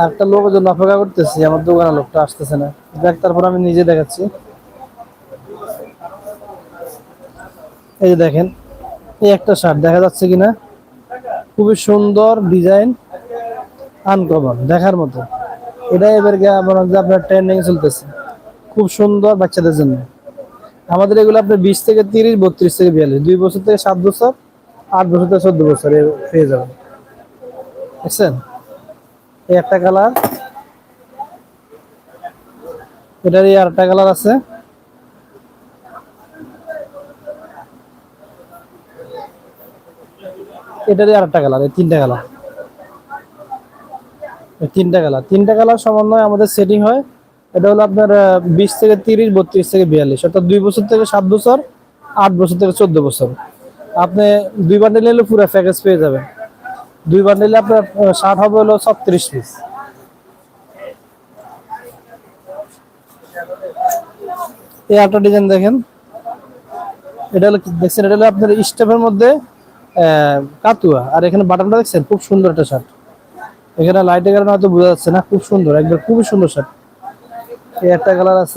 একটা লোকের জন্য অপেক্ষা করতেছি, আমার দোকানের লোকটা আসতেছে না। দেখ, তারপর আমি নিজে দেখাচ্ছি। এই যে দেখেন, এই একটা শার্ট দেখা যাচ্ছে কিনা, খুবই সুন্দর ডিজাইন, আনকমন, দেখার মতো। এটা এবার মনে হয় যে আপনার ট্রেন্ডিং চলতেছে, খুব সুন্দর বাচ্চাদের জন্য। আমাদের এগুলো আপনার 20 থেকে 30, 32 থেকে 42, 2 বছর থেকে 7 বছর, 8 বছর থেকে 14 বছর পেয়ে যাবেন। বুঝছেন? এই একটা কালার, এটারই আর একটা কালার আছে। এটারই আর একটা কালার, এই তিনটা কালার, তিনটা কালার সমন্বয় আমাদের সেটিং হয়। এটা হলো আপনার 20 থেকে 30, 32 থেকে 42, অর্থাৎ 2 বছর থেকে 7 বছর, 8 বছর থেকে 14 বছর। আপনি 2 বান্ডেল নিলে পুরো প্যাকেজ পেয়ে যাবেন। 2 বান্ডেলে আপনার শার্ট হবে হলো 36 পিস। এই একটা ডিজাইন দেখেন, এটা হলো দেখছেন, এটা হলো আপনার স্টেপের মধ্যে কাতুয়া, আর এখানে বাটনটা দেখছেন, খুব সুন্দর একটা শার্ট। এখানে লাইটের কারণে হয়তো বোঝা যাচ্ছে না, খুব সুন্দর, একবার খুবই সুন্দর শার্ট। এই একটা কালার আছে।